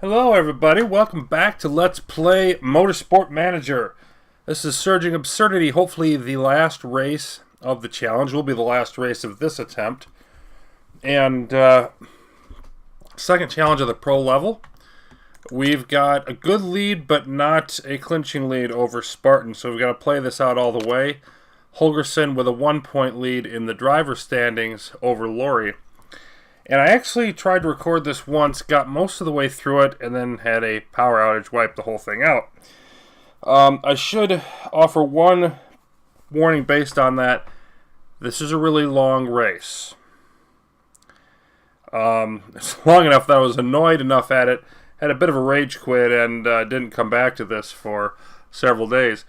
Hello everybody, welcome back to Let's Play Motorsport Manager. This is Surging Absurdity, hopefully the last race of the challenge. Will be the last race of this attempt. And second challenge of the pro level. We've got a good lead, but not a clinching lead over Spartan, so we've got to play this out all the way. Holgerson with a 1-point lead in the driver's standings over Laurie. And I actually tried to record this once, got most of the way through it, and then had a power outage wipe the whole thing out. I should offer one warning based on that. This is a really long race. It's long enough that I was annoyed enough at it, had a bit of a rage quit, and didn't come back to this for several days.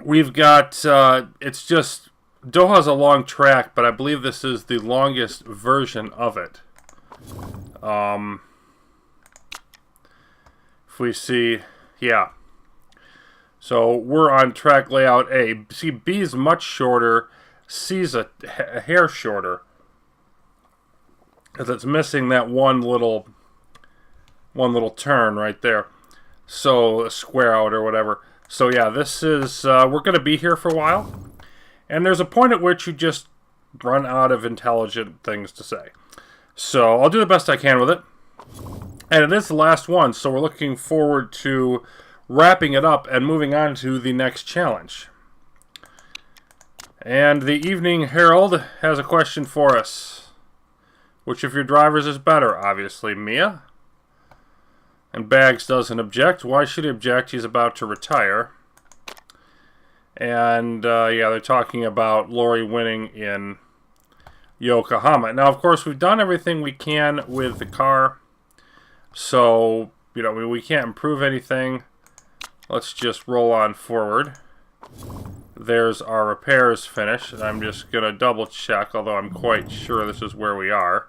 We've got, it's just... Doha's a long track, but I believe this is the longest version of it. If we see, yeah. So we're on track layout A. See, B is much shorter. C's a hair shorter, because it's missing that one little turn right there. So a square out or whatever. So yeah, this is we're going to be here for a while. And there's a point at which you just run out of intelligent things to say. So I'll do the best I can with it. And it is the last one, so we're looking forward to wrapping it up and moving on to the next challenge. And the Evening Herald has a question for us. Which of your drivers is better? Obviously, Mia. And Bags doesn't object. Why should he object? He's about to retire. And, yeah, they're talking about Laurie winning in Yokohama. Now, of course, we've done everything we can with the car. So, you know, we can't improve anything. Let's just roll on forward. There's our repairs finished. And I'm just going to double check, although I'm quite sure this is where we are.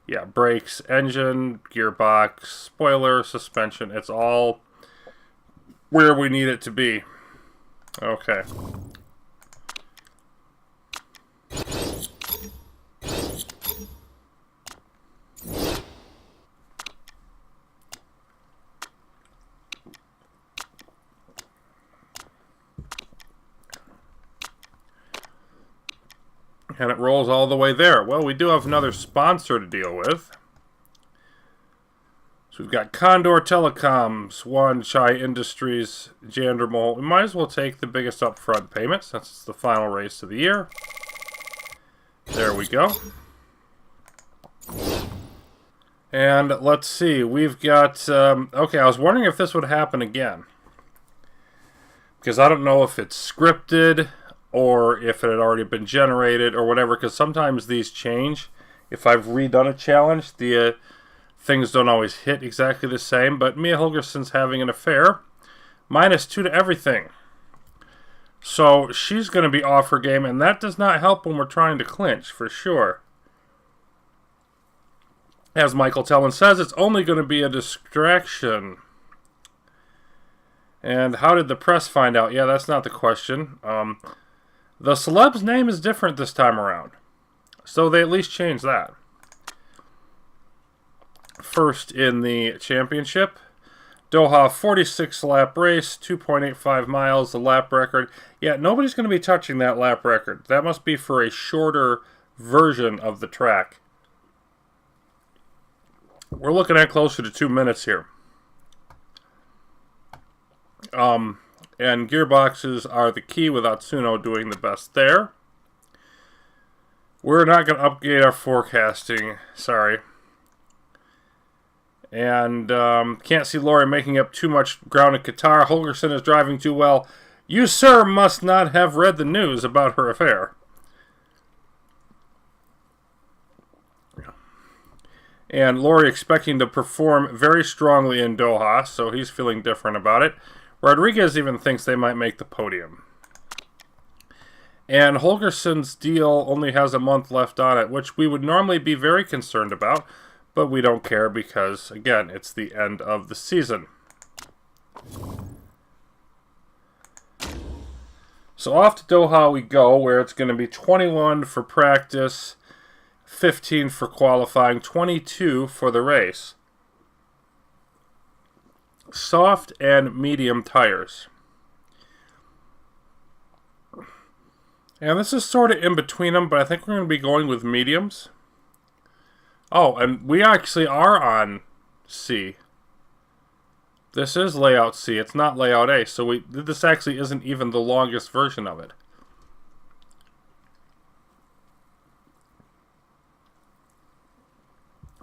Yeah, brakes, engine, gearbox, spoiler, suspension. It's all where we need it to be. Okay. And it rolls all the way there. Well, we do have another sponsor to deal with. So we've got Condor Telecoms, Wan Chai Industries, Jandermole. We might as well take the biggest upfront payment since it's the final race of the year. There we go. And let's see, we've got... okay, I was wondering if this would happen again. Because I don't know if it's scripted or if it had already been generated or whatever. Because sometimes these change. If I've redone a challenge, the... things don't always hit exactly the same, but Mia Holgerson's having an affair. -2 to everything. So she's going to be off her game, and that does not help when we're trying to clinch, for sure. As Michael Tellin says, it's only going to be a distraction. And how did the press find out? Yeah, that's not the question. The celeb's name is different this time around. So they at least changed that. First in the championship. Doha, 46 lap race, 2.85 miles, the lap record. Yeah, nobody's going to be touching that lap record. That must be for a shorter version of the track. We're looking at closer to 2 minutes here. And gearboxes are the key, with Atsuno doing the best there. We're not going to update our forecasting. Sorry. And can't see Laurie making up too much ground in Qatar. Holgerson is driving too well. You, sir, must not have read the news about her affair. And Laurie expecting to perform very strongly in Doha, so he's feeling different about it. Rodriguez even thinks they might make the podium. And Holgerson's deal only has a month left on it, which we would normally be very concerned about. But we don't care because, again, it's the end of the season. So off to Doha we go, where it's going to be 21 for practice, 15 for qualifying, 22 for the race. soft and medium tires. And this is sort of in between them, but I think we're going to be going with mediums. Oh, and we actually are on C. This is layout C. It's not layout A. So this actually isn't even the longest version of it.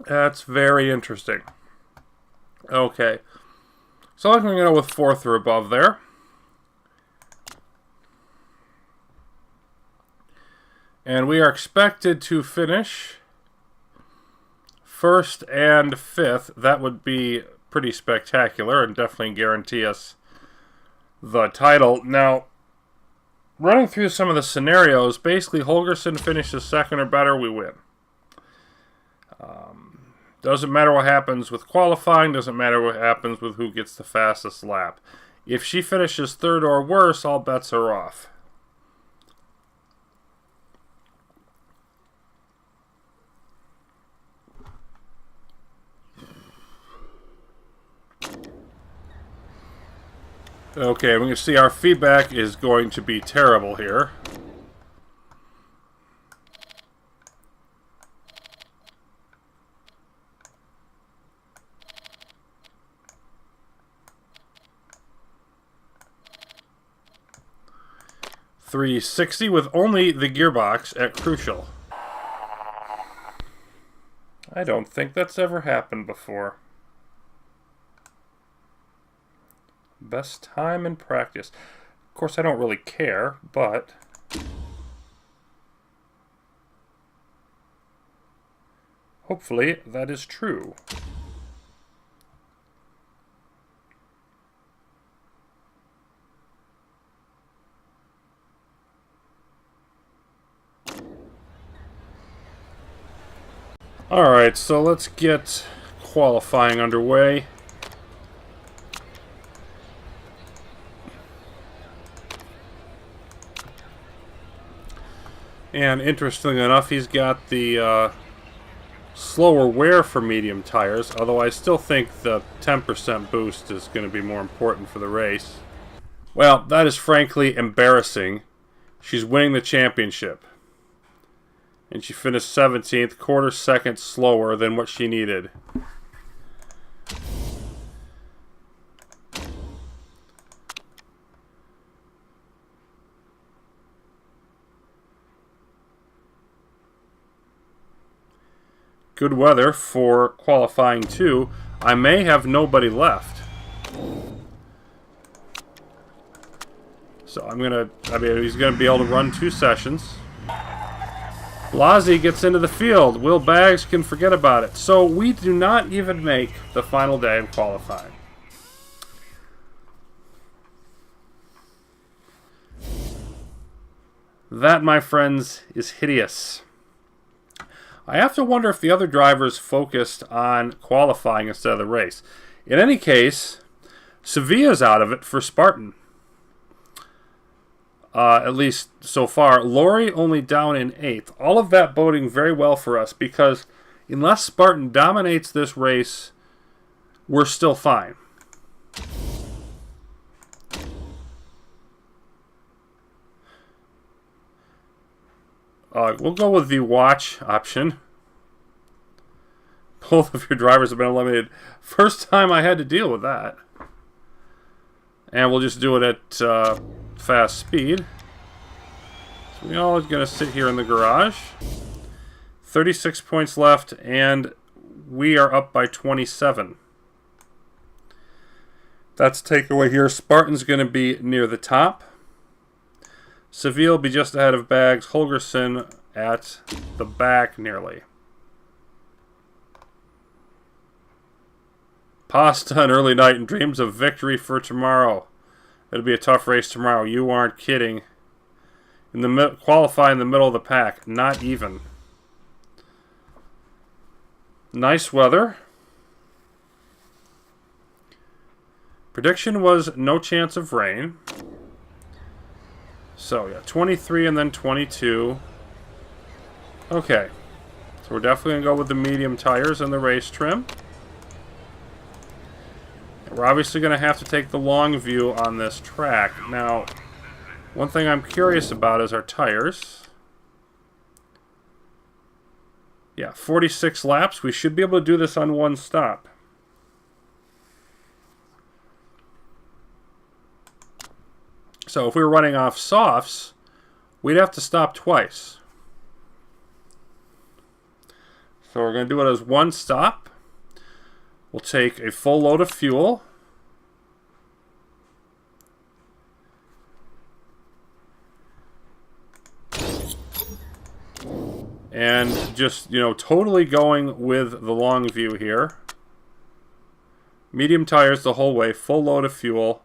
That's very interesting. Okay. So I'm going to go with 4th or above there. And we are expected to finish 1st and 5th. That would be pretty spectacular and definitely guarantee us the title. Now, running through some of the scenarios, basically Holgersen finishes 2nd or better, we win. Doesn't matter what happens with qualifying, doesn't matter what happens with who gets the fastest lap. If she finishes 3rd or worse, all bets are off. Okay, we can see our feedback is going to be terrible here. .360 with only the gearbox at crucial. I don't think that's ever happened before. Best time in practice. Of course, I don't really care, but hopefully that is true. Alright, so let's get qualifying underway. And interestingly enough, he's got the slower wear for medium tires, although I still think the 10% boost is going to be more important for the race. Well, that is frankly embarrassing. She's winning the championship. And she finished 17th, quarter second slower than what she needed. Good weather for qualifying 2. I may have nobody left. So he's gonna be able to run 2 sessions. Blasi gets into the field. Will Baggs can forget about it. So we do not even make the final day of qualifying. That, my friends, is hideous. I have to wonder if the other drivers focused on qualifying instead of the race. In any case, Sevilla's out of it for Spartan. At least so far. Lori only down in 8th. All of that boding very well for us because unless Spartan dominates this race, we're still fine. We'll go with the watch option. Both of your drivers have been eliminated. First time I had to deal with that. And we'll just do it at fast speed. So we're all going to sit here in the garage. 36 points left, and we are up by 27. That's takeaway here. Spartan's going to be near the top. Seville will be just ahead of Baggs. Holgersen at the back nearly. Pasta and early night and dreams of victory for tomorrow. It'll be a tough race tomorrow. You aren't kidding. In the qualify in the middle of the pack. Not even. Nice weather. Prediction was no chance of rain. So, yeah, 23 and then 22. Okay. So we're definitely going to go with the medium tires and the race trim. We're obviously going to have to take the long view on this track. Now, one thing I'm curious about is our tires. Yeah, 46 laps. We should be able to do this on one stop. So if we were running off softs, we'd have to stop twice. So we're going to do it as one stop. We'll take a full load of fuel. And just, totally going with the long view here. Medium tires the whole way, full load of fuel.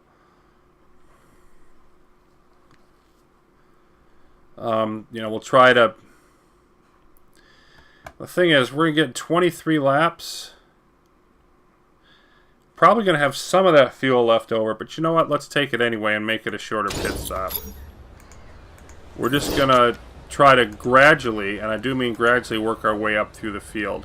We'll try to... The thing is, we're going to get 23 laps. Probably going to have some of that fuel left over, but you know what? Let's take it anyway and make it a shorter pit stop. We're just going to try to gradually, and I do mean gradually, work our way up through the field.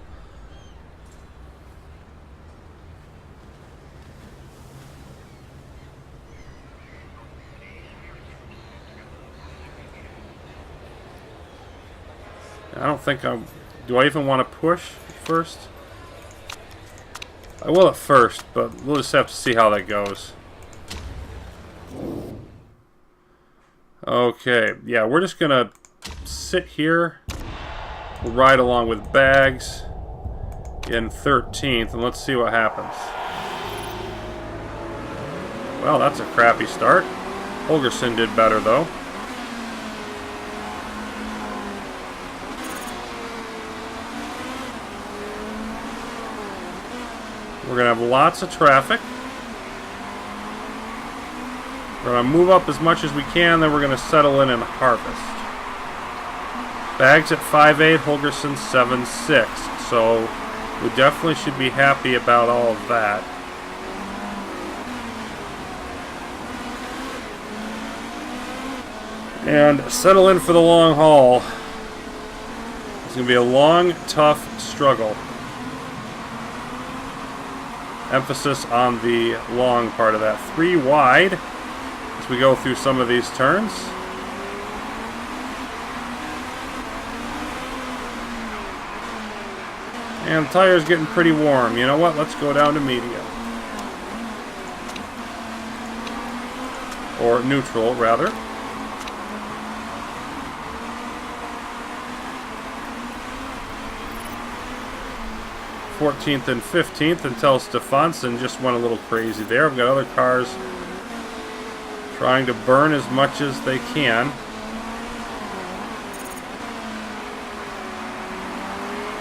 I don't think I'm... Do I even want to push first? I will at first, but we'll just have to see how that goes. Okay, yeah, we're just going to sit here. We'll ride along with Bags in 13th, and let's see what happens. Well, that's a crappy start. Holgerson did better, though. We're going to have lots of traffic. We're going to move up as much as we can, then we're going to settle in and harvest. Bags at 5.8, Holgerson 7.6. So we definitely should be happy about all of that. And settle in for the long haul. It's going to be a long, tough struggle. Emphasis on the long part of that. 3 wide as we go through some of these turns. And the tire's getting pretty warm. You know what? Let's go down to medium. Or neutral, rather. .14th and 15th until Stefansson just went a little crazy there. I've got other cars trying to burn as much as they can.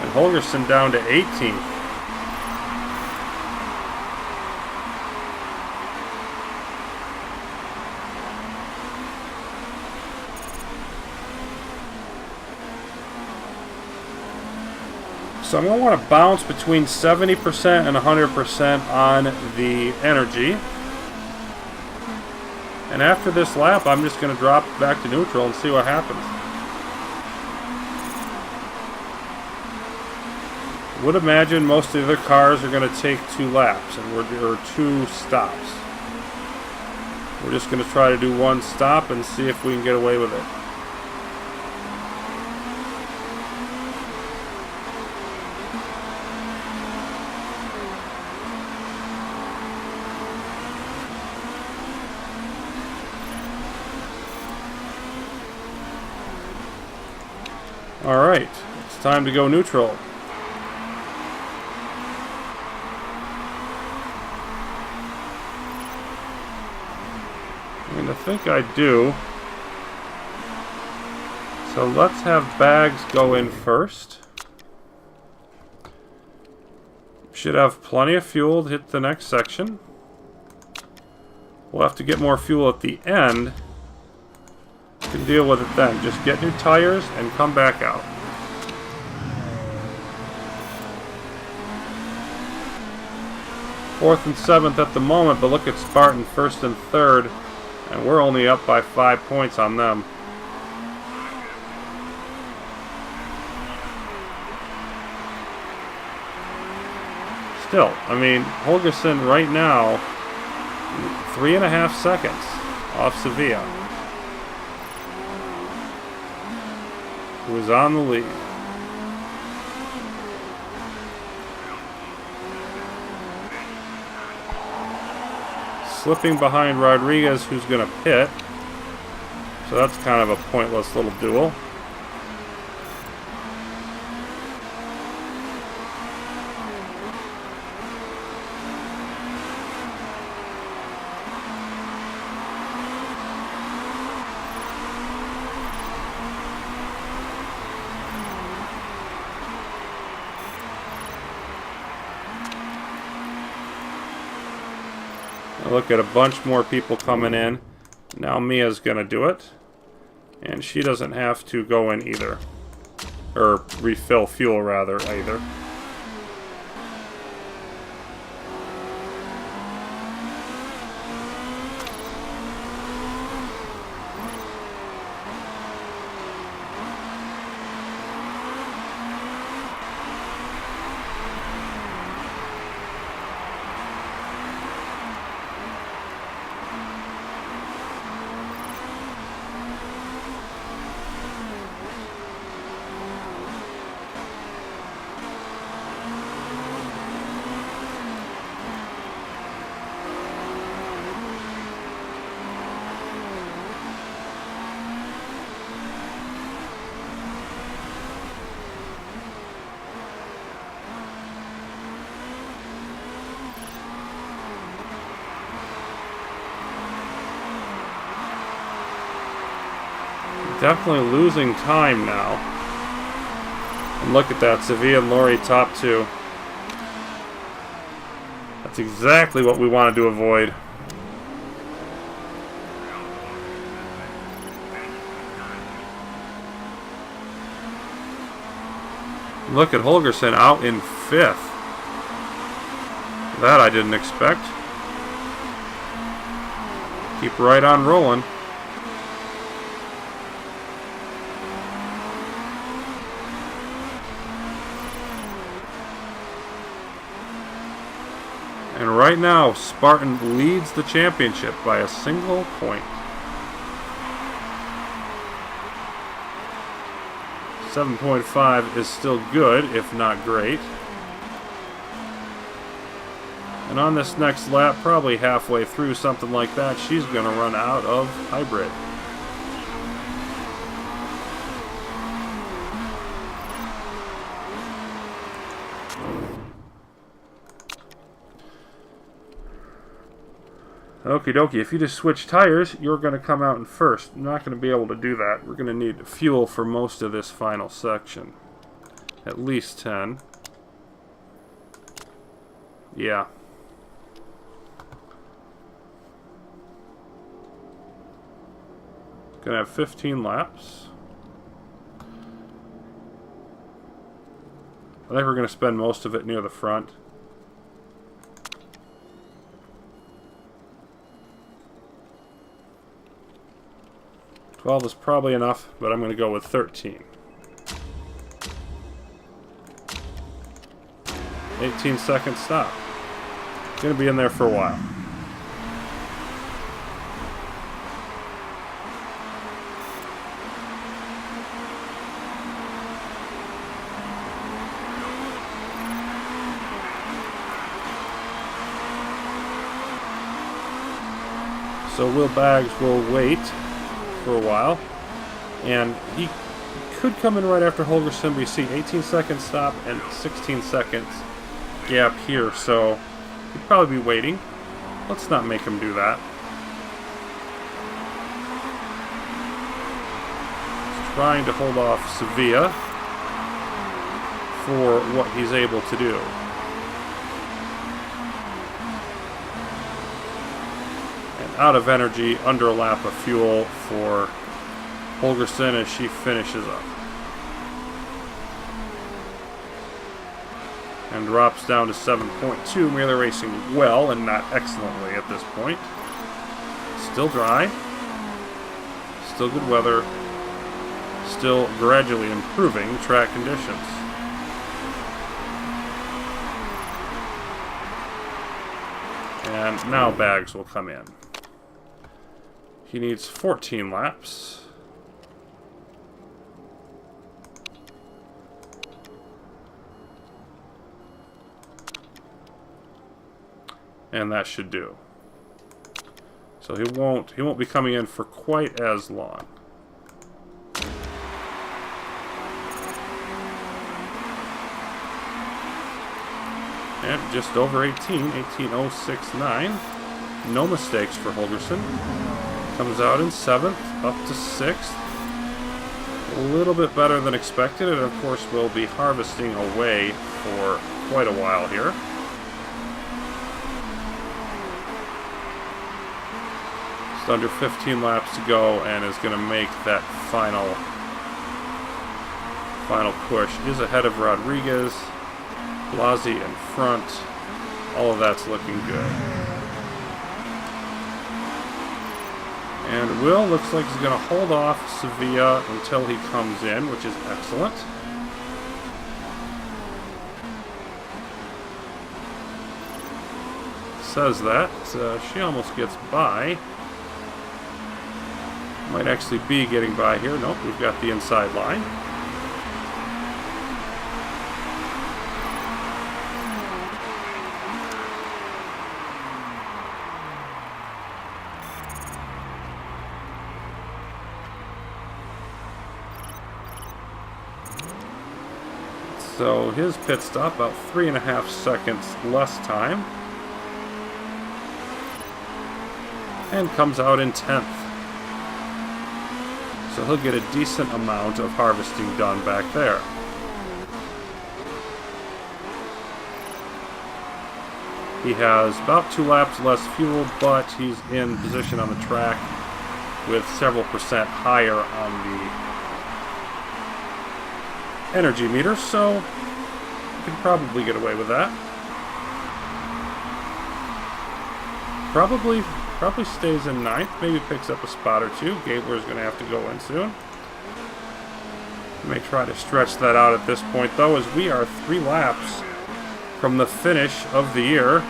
And Holgerson down to 18th. So I'm going to want to bounce between 70% and 100% on the energy. And after this lap, I'm just going to drop back to neutral and see what happens. I would imagine most of the other cars are going to take 2 laps, or 2 stops. We're just going to try to do 1 stop and see if we can get away with it. Alright, it's time to go neutral. And I think I do. So let's have Bags go in first. Should have plenty of fuel to hit the next section. We'll have to get more fuel at the end. Can deal with it then. Just get new tires and come back out. Fourth and 7th at the moment, but look at Spartan 1st and 3rd, and we're only up by 5 points on them. Still, I mean, Holgersen right now, 3.5 seconds off Sevilla, who is on the lead. Slipping behind Rodriguez, who's going to pit. So that's kind of a pointless little duel. Look at a bunch more people coming in. Now Mia's gonna do it. And she doesn't have to go in either. Or refill fuel rather, either. Definitely losing time now. And look at that, Sevilla and Lori top two. That's exactly what we wanted to avoid. Look at Holgersen out in 5th. That I didn't expect. Keep right on rolling. And right now, Spartan leads the championship by a single point. 7.5 is still good, if not great. And on this next lap, probably halfway through, something like that, she's going to run out of hybrid. Okie dokie, if you just switch tires, you're going to come out in first. I'm not going to be able to do that. We're going to need fuel for most of this final section. At least 10. Yeah. Gonna have 15 laps. I think we're going to spend most of it near the front. 12 is probably enough, but I'm going to go with 13. 18-second stop. Going to be in there for a while. So Will Baggs will wait for a while, and he could come in right after Holgersen. We see 18-second stop and 16 seconds gap here, so he'd probably be waiting. Let's not make him do that. He's trying to hold off Sevilla for what he's able to do. Out of energy, under a lap of fuel for Holgersen as she finishes up. And drops down to 7.2. Merely racing well and not excellently at this point. Still dry. Still good weather. Still gradually improving track conditions. And now bags will come in. He needs 14 laps. And that should do. So he won't be coming in for quite as long. And just over 18.069. No mistakes for Holgerson. Comes out in 7th, up to 6th. A little bit better than expected, and of course we'll be harvesting away for quite a while here. Just under 15 laps to go, and is going to make that final push. Is ahead of Rodriguez. Blasi in front. All of that's looking good. And Will looks like he's going to hold off Sevilla until he comes in, which is excellent. Says that. She almost gets by. Might actually be getting by here. Nope, we've got the inside line. So his pit stop, about 3.5 seconds less time. And comes out in 10th. So he'll get a decent amount of harvesting done back there. He has about 2 laps less fuel, but he's in position on the track with several percent higher on the energy meter, so you can probably get away with that. Probably stays in 9th, maybe picks up a spot or two. Gabler's going to have to go in soon. May try to stretch that out at this point, though, as we are 3 laps from the finish of the year.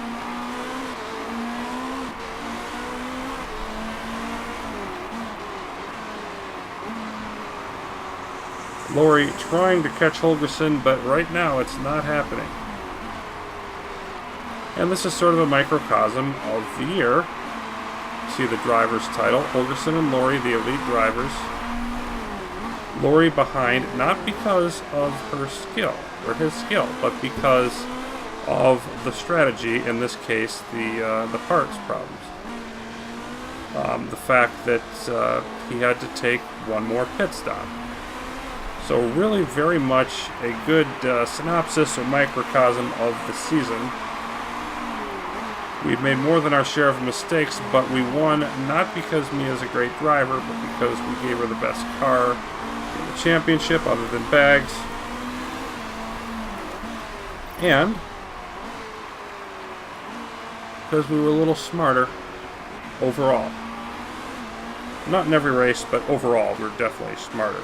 Lori trying to catch Holgerson, but right now it's not happening. And this is sort of a microcosm of the year. See the driver's title, Holgerson and Lori, the elite drivers. Lori behind, not because of her skill, or his skill, but because of the strategy, in this case, the parts problems. The fact that he had to take one more pit stop. So really very much a good synopsis or microcosm of the season. We've made more than our share of mistakes, but we won not because Mia's a great driver, but because we gave her the best car in the championship other than Bags. And because we were a little smarter overall. Not in every race, but overall we're definitely smarter.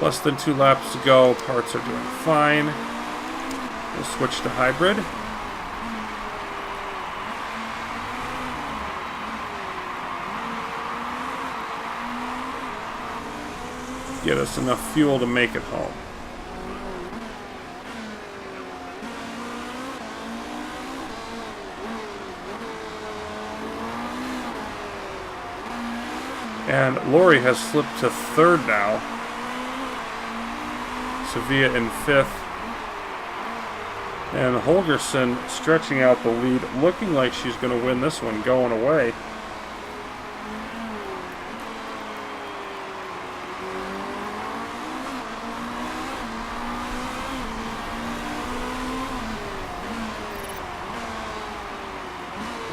Less than 2 laps to go. Parts are doing fine. We'll switch to hybrid. Get us enough fuel to make it home. And Lori has slipped to 3rd now. Sevilla in 5th. And Holgerson stretching out the lead, looking like she's going to win this one going away.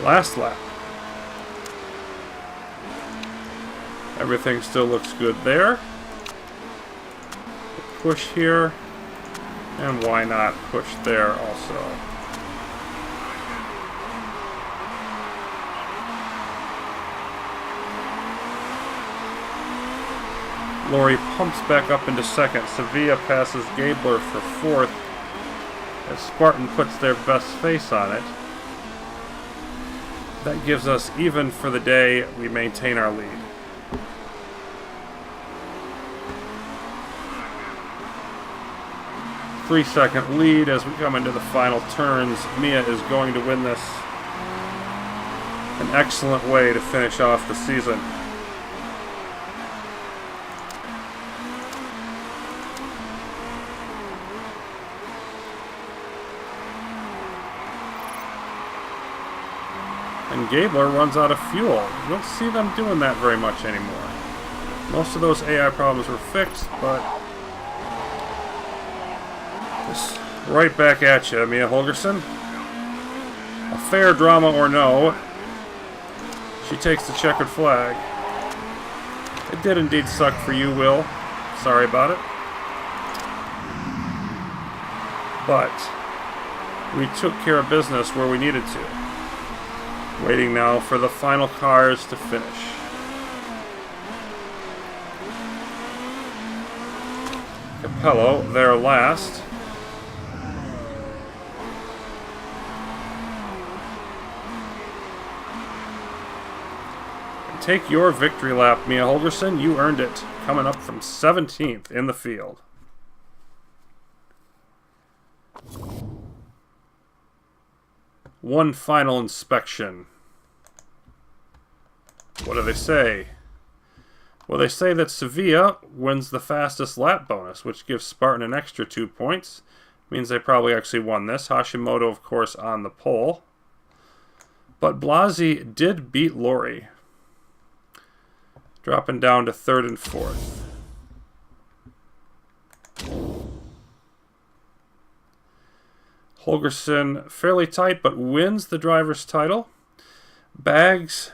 Last lap. Everything still looks good there. Push here, and why not push there also? Laurie pumps back up into second. Sevilla passes Gabler for fourth as Spartan puts their best face on it. That gives us even for the day. We maintain our lead. Three-second lead as we come into the final turns. Mia is going to win this. An excellent way to finish off the season. And Gabler runs out of fuel. You don't see them doing that very much anymore. Most of those AI problems were fixed, but just right back at you, Mia Holgersson. A fair drama or no, she takes the checkered flag. It did indeed suck for you, Will. Sorry about it. But we took care of business where we needed to. Waiting now for the final cars to finish. Capello, there last. And take your victory lap, Mia Holgersson. You earned it, coming up from 17th in the field. One final inspection. What do they say? Well, they say that Sevilla wins the fastest lap bonus, which gives Spartan an extra 2 points. Means they probably actually won this. Hashimoto, of course, on the pole. But Blasi did beat Laurie, dropping down to third and fourth. Holgersson fairly tight, but wins the driver's title. Baggs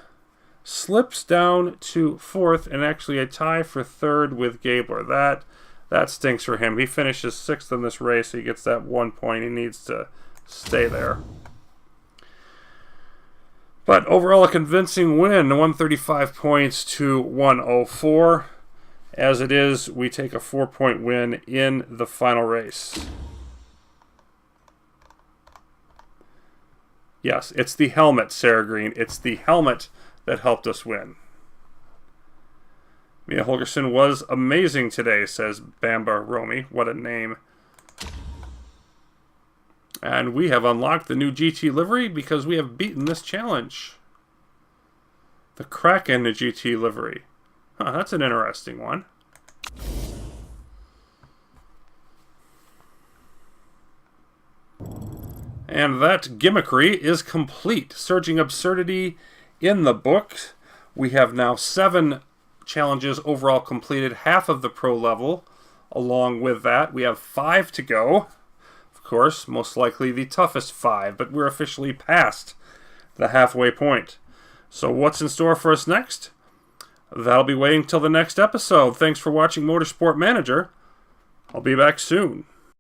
slips down to fourth, and actually a tie for third with Gabler. That stinks for him. He finishes sixth in this race. He gets that 1 point. He needs to stay there. But overall, a convincing win. 135 points to 104. As it is, we take a 4-point win in the final race. Yes, it's the helmet, Sarah Green. It's the helmet that helped us win. Mia Holgersson was amazing today, says Bamba Romy. What a name. And we have unlocked the new GT livery because we have beaten this challenge. The Kraken GT livery. Huh, that's an interesting one. And that gimmickry is complete. Surging Absurdity in the books. We have now 7 challenges overall completed, half of the pro level. Along with that, we have 5 to go. Of course, most likely the toughest 5, but we're officially past the halfway point. So what's in store for us next? That'll be waiting till the next episode. Thanks for watching Motorsport Manager. I'll be back soon.